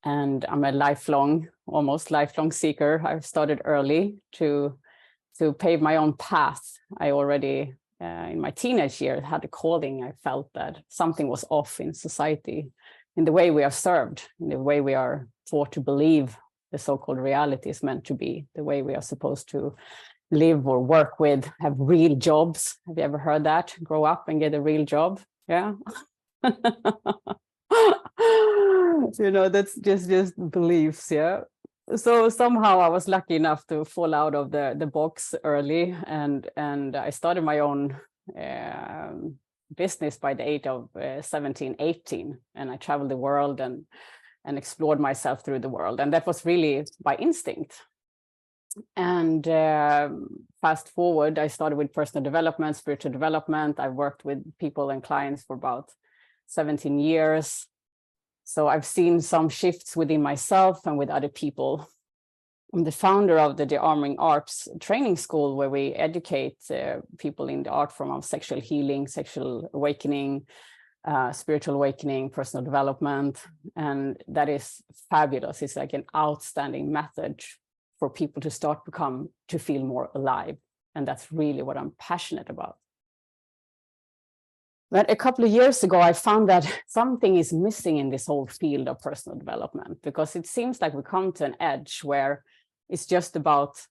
And I'm a almost lifelong seeker. I've started early to pave my own path. I already, in my teenage years, had a calling. I felt that something was off in society, in the way we are served, in the way we are taught to believe the so-called reality is meant to be, the way we are supposed to live or work with, have real jobs. Have you ever heard that? Grow up and get a real job. Yeah. That's just beliefs. Yeah. So somehow I was lucky enough to fall out of the box early, and I started my own business by the age of 17, 18, and I traveled the world and explored myself through the world, and that was really by instinct. And fast forward, I started with personal development, spiritual development. I worked with people and clients for about 17 years. So I've seen some shifts within myself and with other people. I'm the founder of the De-Armoring Arts training school, where we educate people in the art form of sexual healing, sexual awakening, spiritual awakening, personal development. And that is fabulous. It's like an outstanding method for people to start to feel more alive. And that's really what I'm passionate about. But a couple of years ago, I found that something is missing in this whole field of personal development, because it seems like we come to an edge where it's just about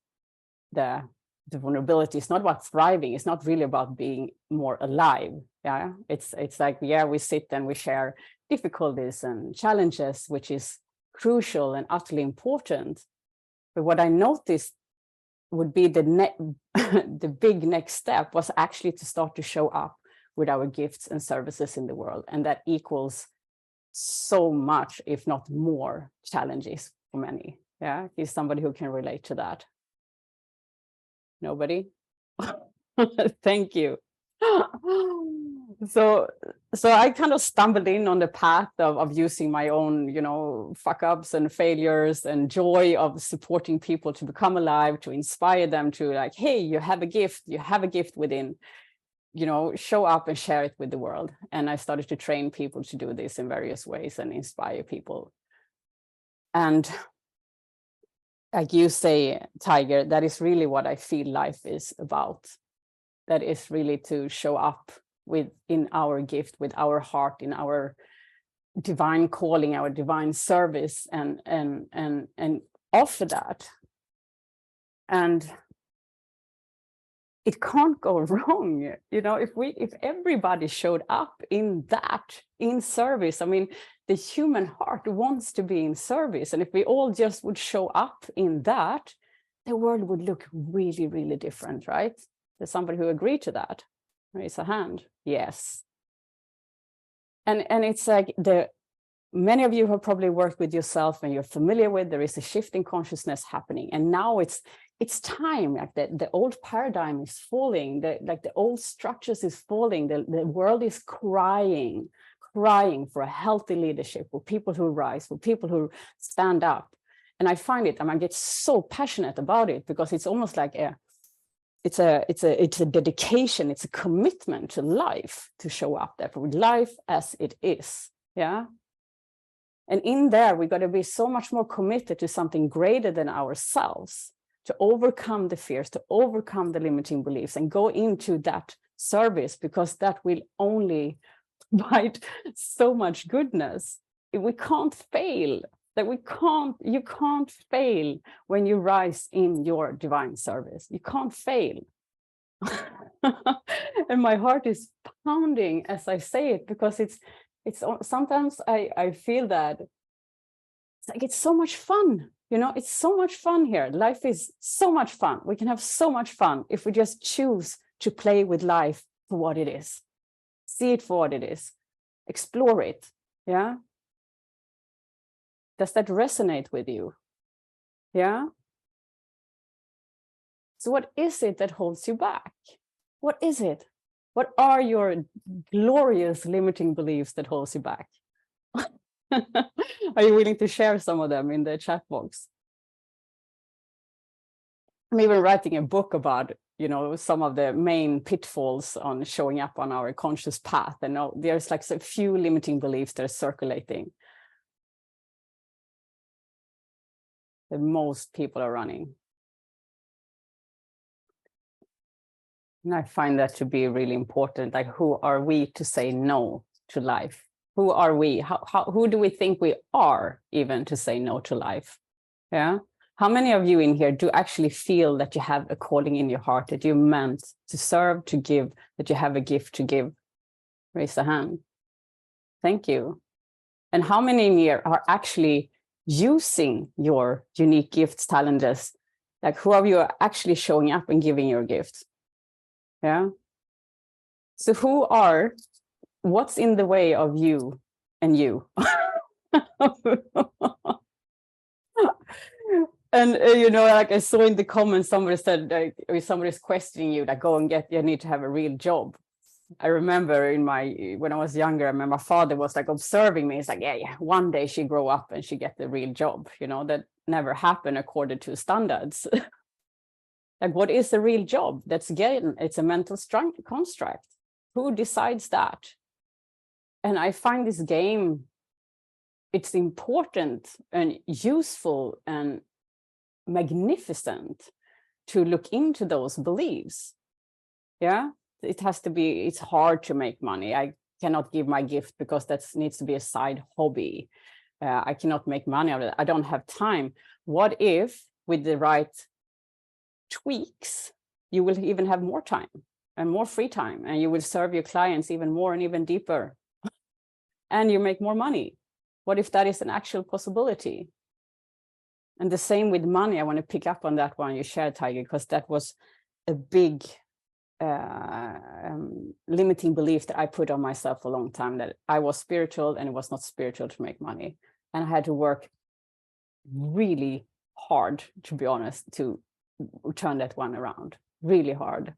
the vulnerability. It's not about thriving. It's not really about being more alive. Yeah, it's like, yeah, we sit and we share difficulties and challenges, which is crucial and utterly important. But what I noticed would be the big next step was actually to start to show up with our gifts and services in the world. And that equals so much, if not more, challenges for many. Yeah, is somebody who can relate to that? Nobody? Thank you. So I kind of stumbled in on the path of using my own, fuck ups and failures and joy of supporting people to become alive, to inspire them to, like, hey, you have a gift within, show up and share it with the world. And I started to train people to do this in various ways and inspire people. And like you say, Tiger, that is really what I feel life is about. That is really to show up in our gift, with our heart, in our divine calling, our divine service, and offer that. And it can't go wrong, if everybody showed up in service. I mean, the human heart wants to be in service, and if we all just would show up in that, the world would look really, really different, right? There's somebody who agreed to that. Raise a hand. Yes. And it's like many of you have probably worked with yourself and you're familiar with, there is a shift in consciousness happening, and now it's time. Like the old paradigm is falling, the old structures is falling, the world is crying for a healthy leadership, for people who rise, for people who stand up. And I find it, and I get so passionate about it, because it's almost like it's a dedication, it's a commitment to life, to show up there for life as it is. Yeah. And in there, we got to be so much more committed to something greater than ourselves, to overcome the fears, to overcome the limiting beliefs, and go into that service, because that will only provide so much goodness. We can't fail. You can't fail when you rise in your divine service. You can't fail. And my heart is pounding as I say it, because it's sometimes I feel that it's so much fun. It's so much fun here. Life is so much fun. We can have so much fun if we just choose to play with life for what it is. See it for what it is. Explore it. Yeah. Does that resonate with you? Yeah. So what is it that holds you back? What is it? What are your glorious limiting beliefs that holds you back? Are you willing to share some of them in the chat box? I'm even writing a book about, some of the main pitfalls on showing up on our conscious path. And there's like a few limiting beliefs that are circulating. that most people are running. And I find that to be really important. Like, who are we to say no to life? Who are we? Who do we think we are even to say no to life? Yeah. How many of you in here do actually feel that you have a calling in your heart, that you're meant to serve, to give, that you have a gift to give? Raise a hand. Thank you. And how many in here are actually using your unique gifts, talents? Like, who of you are actually showing up and giving your gifts? Yeah. So what's in the way of you and you? And you know, like I saw in the comments, somebody said, like, if somebody's questioning you, like, go and you need to have a real job. I remember when I was younger, I remember my father was like observing me. It's like, yeah, one day she grow up and she get the real job. You know, that never happened according to standards. Like, what is a real job? It's a mental construct. Who decides that? And I find this game, it's important and useful and magnificent to look into those beliefs. Yeah, it's hard to make money. I cannot give my gift because that needs to be a side hobby. I cannot make money out of it. I don't have time. What if with the right tweaks, you will even have more time and more free time, and you will serve your clients even more and even deeper, and you make more money? What if that is an actual possibility? And the same with money. I want to pick up on that one you shared, Tiger, because that was a big limiting belief that I put on myself for a long time, that I was spiritual and it was not spiritual to make money. And I had to work really hard, to be honest, to turn that one around, really hard.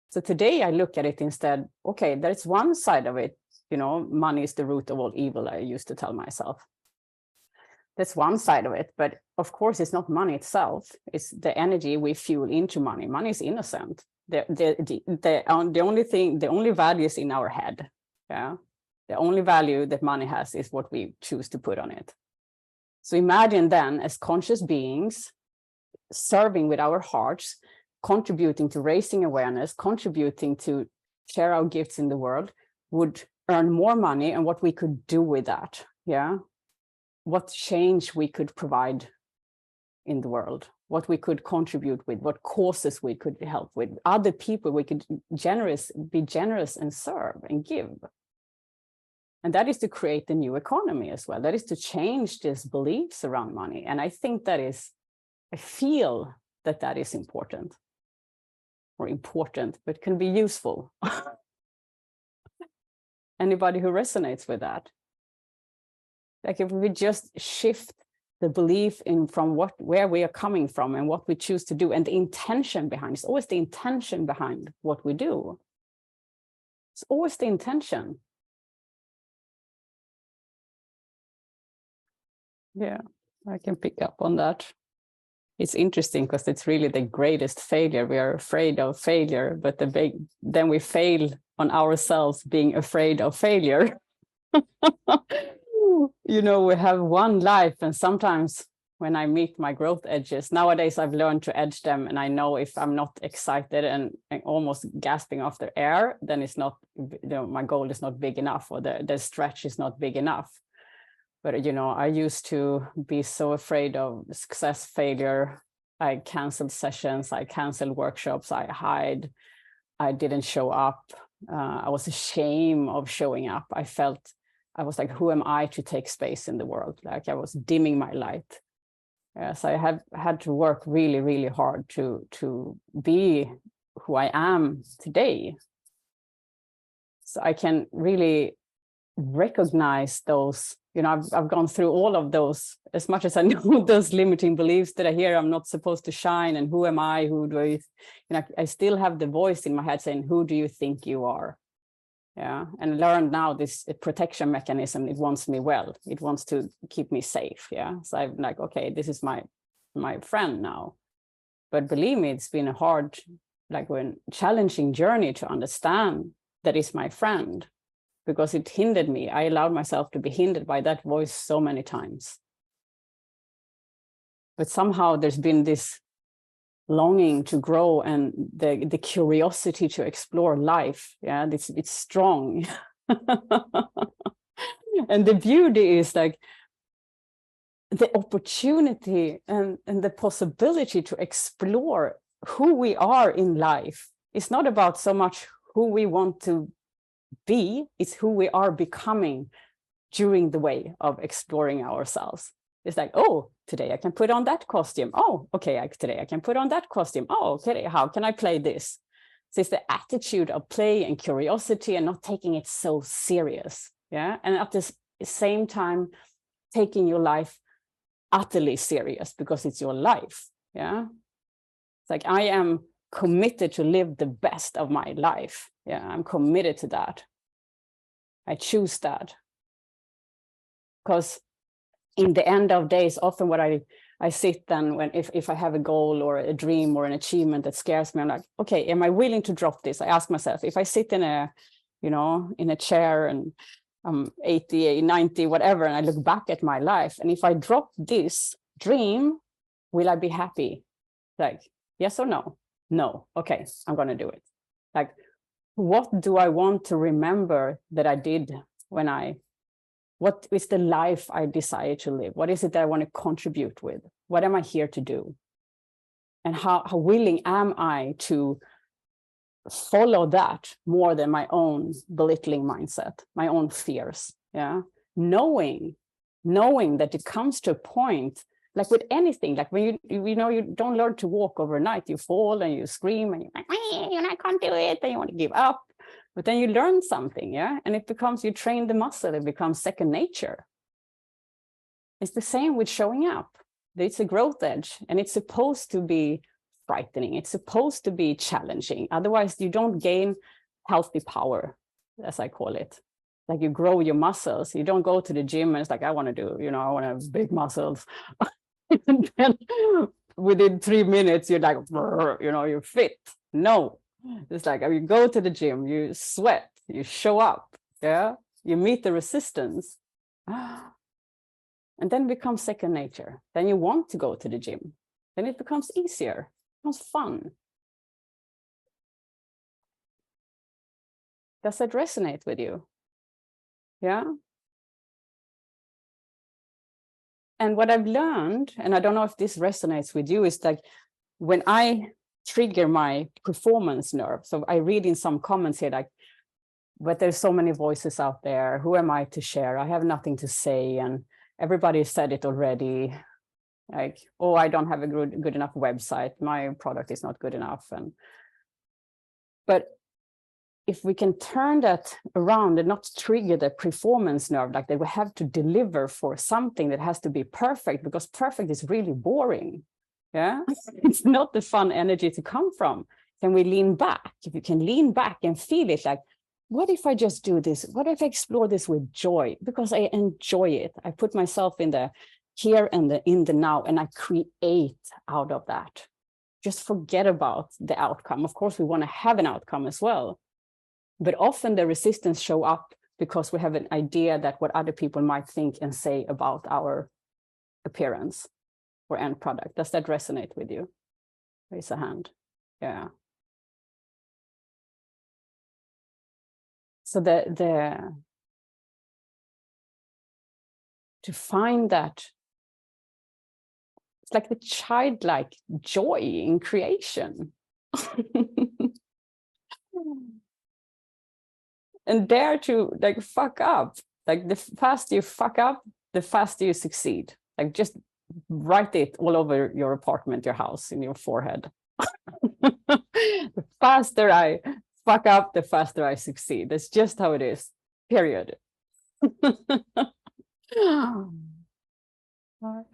So today I look at it instead, okay, there's one side of it, you know, money is the root of all evil, I used to tell myself. That's one side of it, but of course it's not money itself, it's the energy we fuel into money. Money is innocent. The only value is in our head. Yeah, the only value that money has is what we choose to put on it. So imagine then, as conscious beings, serving with our hearts, contributing to raising awareness, contributing to share our gifts in the world, would earn more money, and what we could do with that. Yeah, what change we could provide in the world, what we could contribute with, what causes we could help with, other people we could be generous and serve and give. And that is to create the new economy as well. That is to change these beliefs around money. And I think I feel that is important, but can be useful. Anybody who resonates with that? Like, if we just shift the belief from where we are coming from and what we choose to do, and the intention behind, it's always the intention behind what we do. It's always the intention. Yeah, I can pick up on that. It's interesting because it's really the greatest failure. We are afraid of failure, but then we fail on ourselves being afraid of failure. You know, we have one life, and sometimes when I meet my growth edges, nowadays I've learned to edge them, and I know if I'm not excited and almost gasping after air, then it's not, you know, my goal is not big enough, or the stretch is not big enough. But, you know, I used to be so afraid of success, failure. I canceled sessions, I canceled workshops, I didn't show up. I was ashamed of showing up. I was like, who am I to take space in the world? Like, I was dimming my light. So I have had to work really, really hard to be who I am today. So I can really recognize those, you know, I've gone through all of those, as much as I know those limiting beliefs that I hear I'm not supposed to shine, and who am I, who do I, you know, I still have the voice in my head saying, who do you think you are? Yeah, and learn now this protection mechanism, it wants me well, it wants to keep me safe. Yeah, so I'm like, okay, this is my friend now. But believe me, it's been a hard, like, challenging journey to understand that is my friend, because it hindered me. I allowed myself to be hindered by that voice so many times. But somehow there's been this longing to grow and the curiosity to explore life. Yeah, it's strong. And the beauty is like the opportunity and the possibility to explore who we are in life. It's not about so much who we want to be, it's who we are becoming during the way of exploring ourselves. It's like, oh, today I can put on that costume. Oh, okay, today I can put on that costume. Oh, okay, how can I play this? So it's the attitude of play and curiosity and not taking it so serious. Yeah. And at the same time, taking your life utterly serious because it's your life. Yeah. It's like, I am committed to live the best of my life. Yeah. I'm committed to that. I choose that. Because in the end of days, often what I sit then when if I have a goal or a dream or an achievement that scares me, I'm like, okay, am I willing to drop this? I ask myself, if I sit in a, in a chair and I'm 80, 90, whatever, and I look back at my life, and if I drop this dream, will I be happy? Like, yes or no? No. Okay, I'm going to do it. Like, what do I want to remember that I did what is the life I desire to live? What is it that I want to contribute with? What am I here to do? And how willing am I to follow that more than my own belittling mindset, my own fears? Yeah. Knowing that it comes to a point, like with anything, like when you don't learn to walk overnight, you fall and you scream and you're like, I can't do it, and you want to give up. But then you learn something, yeah? And it becomes, you train the muscle, it becomes second nature. It's the same with showing up. It's a growth edge, and it's supposed to be frightening. It's supposed to be challenging. Otherwise, you don't gain healthy power, as I call it. Like you grow your muscles. You don't go to the gym and it's like, I want to have big muscles. And then within 3 minutes, you're like, you're fit. No. It's like you go to the gym, you sweat, you show up, yeah, you meet the resistance, and then it becomes second nature. Then you want to go to the gym. Then it becomes easier, it becomes fun. Does that resonate with you? Yeah. And what I've learned, and I don't know if this resonates with you, is like when I trigger my performance nerve. So I read in some comments here, like, but there's so many voices out there. Who am I to share? I have nothing to say. And everybody said it already. Like, oh, I don't have a good enough website. My product is not good enough. But if we can turn that around and not trigger the performance nerve, like they will have to deliver for something that has to be perfect, because perfect is really boring. Yeah, it's not the fun energy to come from. Can we lean back? If you can lean back and feel it, like, what if I just do this? What if I explore this with joy? Because I enjoy it. I put myself in the here and in the now, and I create out of that. Just forget about the outcome. Of course, we want to have an outcome as well. But often the resistance show up because we have an idea that what other people might think and say about our appearance or end product. Does that resonate with you? Raise a hand. Yeah. So to find that, it's like the childlike joy in creation. And dare to like fuck up. Like the faster you fuck up, the faster you succeed. Like just write it all over your apartment, your house, in your forehead. The faster I fuck up, the faster I succeed. That's just how it is. Period.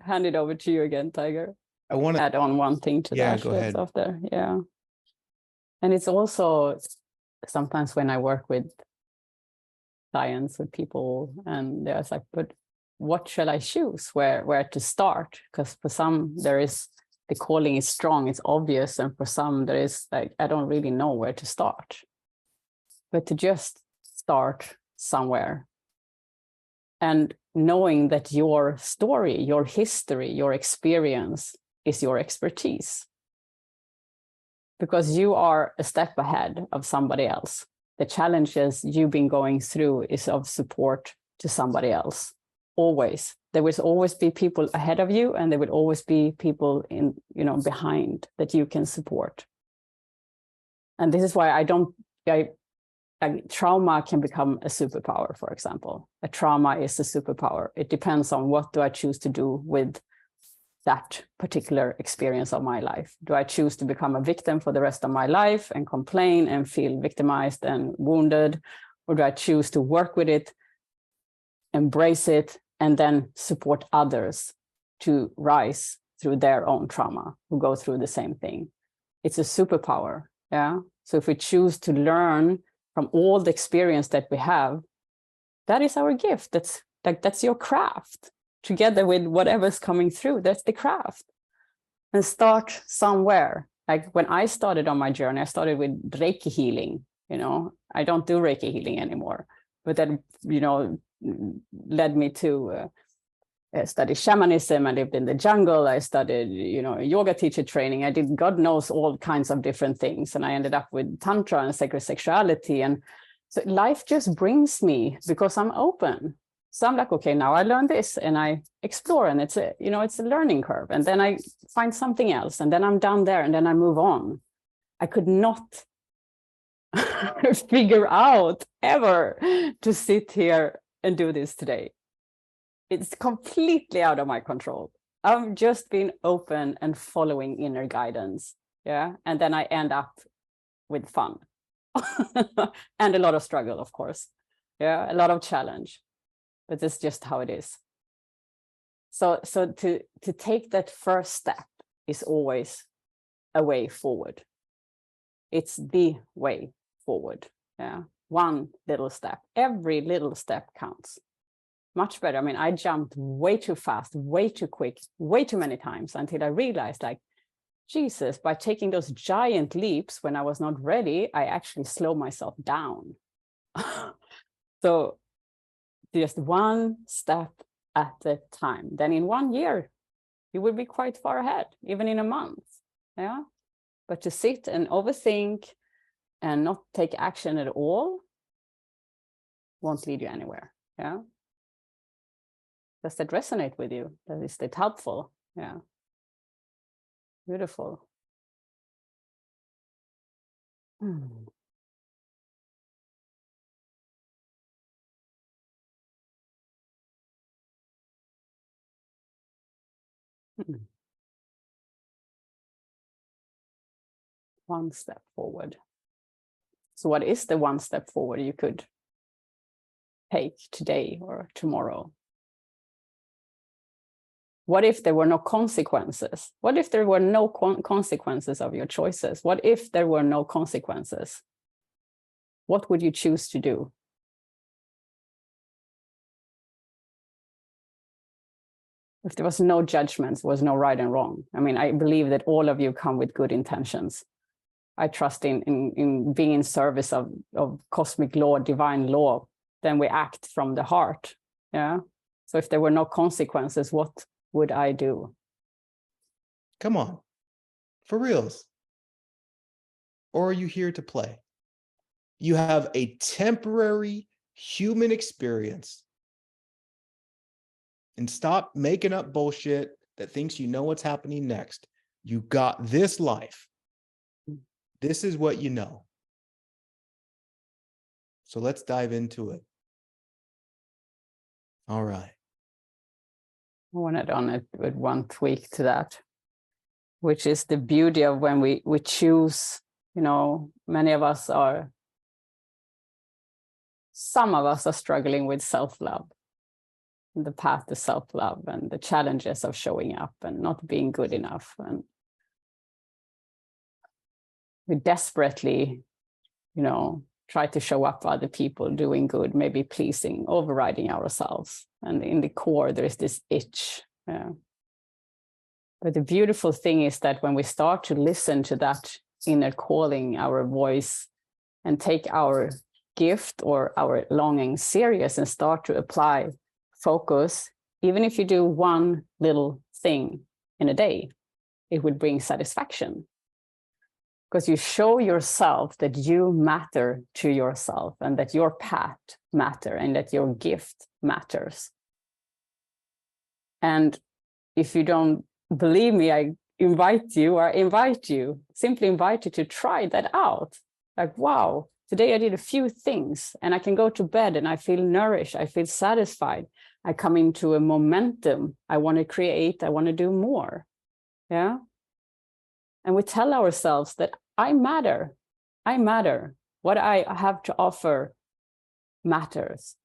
Hand it over to you again, Tiger. I want to add on one thing to that. Go ahead. After. Yeah. And it's also sometimes when I work with clients, with people, and there's like, but what shall I choose? Where to start? Because for some, the calling is strong, it's obvious. And for some, there is like, I don't really know where to start. But to just start somewhere And knowing that your story, your history, your experience is your expertise. Because you are a step ahead of somebody else. The challenges you've been going through is of support to somebody else. Always. There will always be people ahead of you, and there will always be people in, behind that you can support. And this is why trauma can become a superpower, for example. A trauma is a superpower. It depends on what do I choose to do with that particular experience of my life. Do I choose to become a victim for the rest of my life and complain and feel victimized and wounded? Or do I choose to work with it, embrace it, and then support others to rise through their own trauma, who go through the same thing? It's a superpower, yeah? So if we choose to learn from all the experience that we have, that is our gift. That's your craft. Together with whatever's coming through, that's the craft. And start somewhere. Like when I started on my journey, I started with Reiki healing. I don't do Reiki healing anymore, but that, led me to study shamanism. I lived in the jungle. I studied, yoga teacher training. I did God knows all kinds of different things. And I ended up with Tantra and sacred sexuality. And so life just brings me because I'm open. So I'm like, okay, now I learned this and I explore, and it's a learning curve. And then I find something else, and then I'm down there, and then I move on. I could not figure out ever to sit here and do this today. It's completely out of my control. I've just been open and following inner guidance. Yeah. And then I end up with fun and a lot of struggle, of course. Yeah. A lot of challenge. But it's just how it is. So to take that first step is always a way forward. It's the way forward. Yeah. One little step. Every little step counts. Much better. I mean, I jumped way too fast, way too quick, way too many times until I realized, like, Jesus, by taking those giant leaps when I was not ready, I actually slow myself down. So just one step at a time. Then in 1 year, you will be quite far ahead, even in a month. Yeah. But to sit and overthink and not take action at all won't lead you anywhere. Yeah. Does that resonate with you? Is that helpful? Yeah. Beautiful. One step forward. So what is the one step forward you could take today or tomorrow? What if there were no consequences? What if there were no consequences of your choices? What if there were no consequences? What would you choose to do? If there was no judgments, was no right and wrong. I mean, I believe that all of you come with good intentions. I trust in being in service of cosmic law, divine law. Then we act from the heart. Yeah. So if there were no consequences, what would I do? Come on, for reals. Or are you here to play? You have a temporary human experience. And stop making up bullshit that thinks you know what's happening next. You got this life. This is what you know. So let's dive into it. All right. I wanted on it with one tweak to that, which is the beauty of when we choose, many of us are, some of us are struggling with self-love, the path to self-love and the challenges of showing up and not being good enough. And we desperately, try to show up for other people, doing good, maybe pleasing, overriding ourselves. And in the core, there is this itch. Yeah. But the beautiful thing is that when we start to listen to that inner calling, our voice, and take our gift or our longing serious and start to apply focus, even if you do one little thing in a day, it would bring satisfaction. Because you show yourself that you matter to yourself, and that your path matters, and that your gift matters. And if you don't believe me, I invite you, simply invite you to try that out. Like, wow, today I did a few things, and I can go to bed and I feel nourished, I feel satisfied. I come into a momentum. I want to create, I want to do more. Yeah. And we tell ourselves that I matter. I matter. What I have to offer matters.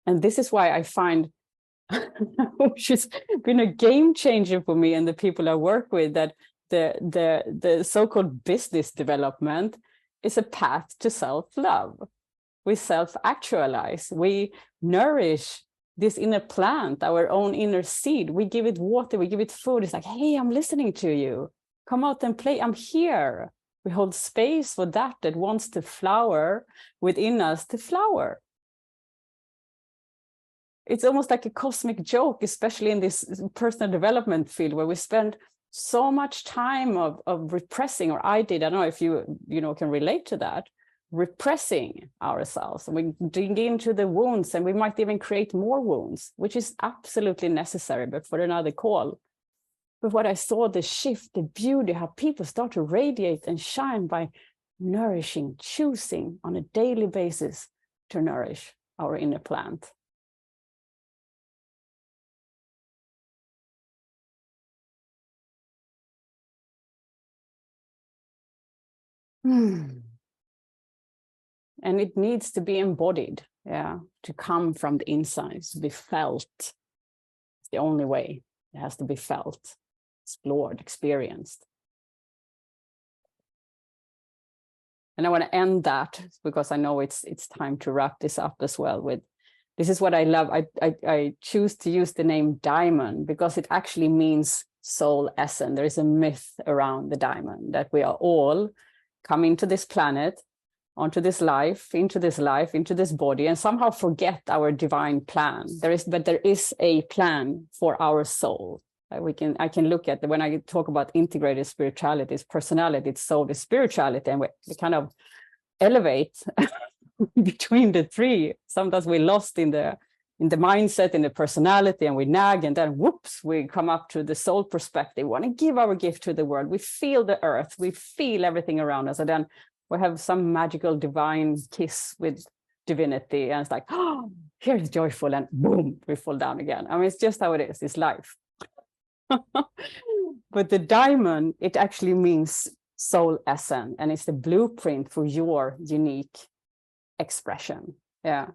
And this is why I find, which has been a game changer for me and the people I work with, that the so-called business development is a path to self-love. We self-actualize. We nourish this inner plant, our own inner seed. We give it water, we give it food. It's like, hey, I'm listening to you. Come out and play. I'm here. We hold space for that wants to flower within us to flower. It's almost like a cosmic joke, especially in this personal development field, where we spend so much time of repressing, or I did. I don't know if you can relate to that. Repressing ourselves, and we dig into the wounds, and we might even create more wounds, which is absolutely necessary, but for another call. But what I saw, the shift, the beauty, how people start to radiate and shine by nourishing, choosing on a daily basis to nourish our inner plant. And it needs to be embodied, to come from the inside, to be felt. It's the only way. It has to be felt, explored, experienced. And I want to end that, because I know it's time to wrap this up as well with, this is what I love. I choose to use the name diamond because it actually means soul essence. There is a myth around the diamond, that we are all coming to this planet, onto this life, into this body, and somehow forget our divine plan. There is a plan for our soul. I can look at when I talk about integrated spirituality, it's personality, it's soul, it's spirituality, and we kind of elevate between the three. Sometimes we're lost in the mindset, in the personality, and we nag, and then whoops, we come up to the soul perspective. We want to give our gift to the world. We feel the earth, we feel everything around us, and then we have some magical divine kiss with divinity, and it's like, oh, here's joyful, and boom, we fall down again. I mean, it's just how it is. It's life. But the diamond, it actually means soul essence, and it's the blueprint for your unique expression. Yeah.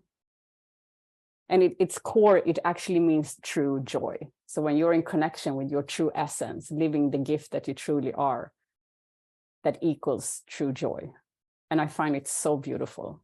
And its core, it actually means true joy. So when you're in connection with your true essence, living the gift that you truly are, that equals true joy. And I find it so beautiful.